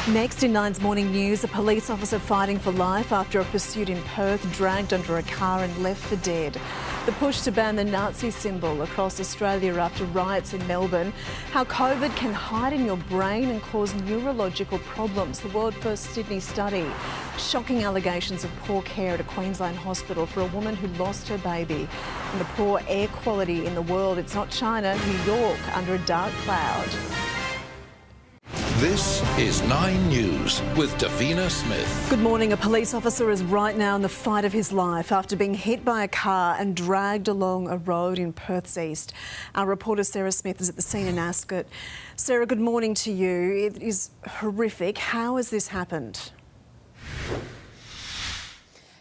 Next in Nine's Morning News, a police officer fighting for life after a pursuit in Perth dragged under a car and left for dead. The push to ban the Nazi symbol across Australia after riots in Melbourne. How COVID can hide in your brain and cause neurological problems. The world first Sydney study. Shocking allegations of poor care at a Queensland hospital for a woman who lost her baby. And the poor air quality in the world. It's not China, New York under a dark cloud. This is 9 News with Davina Smith. Good morning. A police officer is right now in the fight of his life after being hit by a car and dragged along a road in Perth's east. Our reporter Sarah Smith is at the scene in Ascot. Sarah, good morning to you. It is horrific. How has this happened?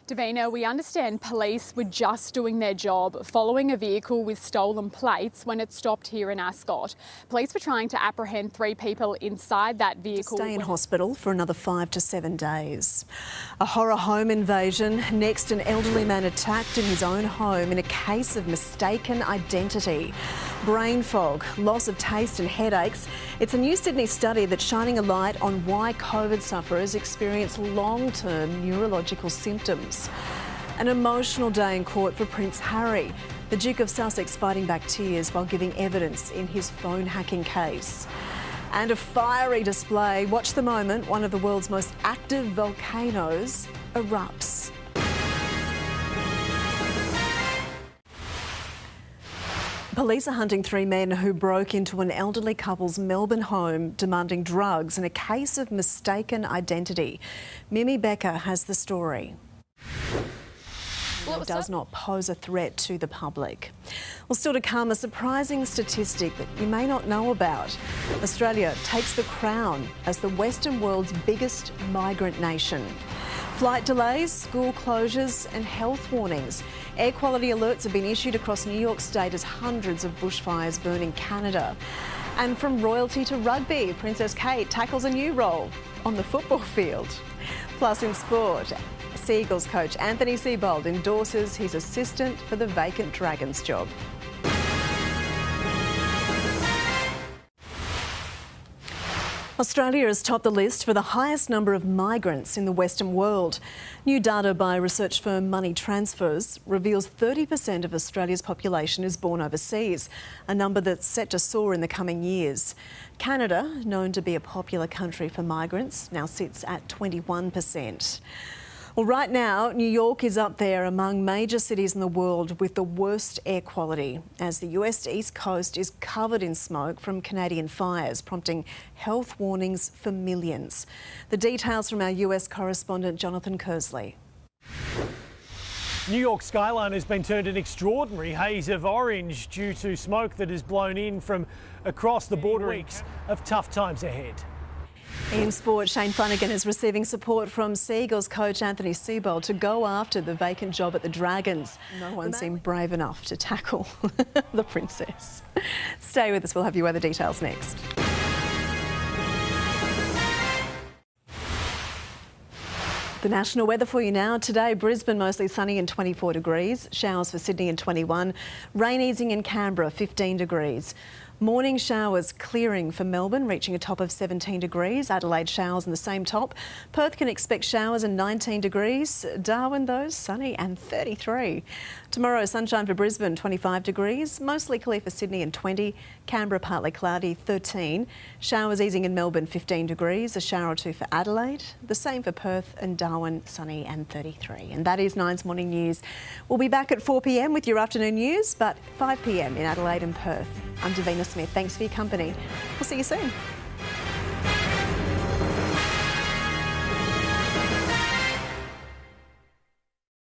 Davina, we understand police were just doing their job following a vehicle with stolen plates when it stopped here in Ascot. Police were trying to apprehend 3 people inside that vehicle. Stay in hospital for another 5 to 7 days. A horror home invasion. Next, an elderly man attacked in his own home in a case of mistaken identity. Brain fog, loss of taste and headaches. It's a new Sydney study that's shining a light on why COVID sufferers experience long-term neurological symptoms. An emotional day in court for Prince Harry. The Duke of Sussex fighting back tears while giving evidence in his phone hacking case. And a fiery display. Watch the moment one of the world's most active volcanoes erupts. Police are hunting 3 men who broke into an elderly couple's Melbourne home demanding drugs in a case of mistaken identity. Mimi Becker has the story. It does not pose a threat to the public. Well, still to come, a surprising statistic that you may not know about. Australia takes the crown as the Western world's biggest migrant nation. Flight delays, school closures and health warnings. Air quality alerts have been issued across New York State as hundreds of bushfires burn in Canada. And from royalty to rugby, Princess Kate tackles a new role on the football field. Plus in sport, Seagulls coach Anthony Seibold endorses his assistant for the vacant Dragons job. Australia has topped the list for the highest number of migrants in the Western world. New data by research firm Money Transfers reveals 30% of Australia's population is born overseas, a number that's set to soar in the coming years. Canada, known to be a popular country for migrants, now sits at 21%. Well, right now, New York is up there among major cities in the world with the worst air quality, as the US East Coast is covered in smoke from Canadian fires, prompting health warnings for millions. The details from our US correspondent Jonathan Kersley. New York's skyline has been turned an extraordinary haze of orange due to smoke that has blown in from across the border. Weeks of tough times ahead. In sport, Shane Flanagan is receiving support from Seagulls coach Anthony Seibold to go after the vacant job at the Dragons. No one seemed brave enough to tackle the princess. Stay with us, we'll have your weather details next. The national weather for you now. Today, Brisbane mostly sunny and 24 degrees. Showers for Sydney and 21. Rain easing in Canberra, 15 degrees. Morning showers clearing for Melbourne, reaching a top of 17 degrees. Adelaide showers in the same top. Perth can expect showers and 19 degrees. Darwin, though, sunny and 33. Tomorrow, sunshine for Brisbane, 25 degrees. Mostly clear for Sydney and 20. Canberra, partly cloudy, 13. Showers easing in Melbourne, 15 degrees. A shower or 2 for Adelaide. The same for Perth and Darwin, sunny and 33. And that is Nine's Morning News. We'll be back at 4 p.m. with your afternoon news, but 5 p.m. in Adelaide and Perth. I'm Davina Smith. Thanks for your company. We'll see you soon.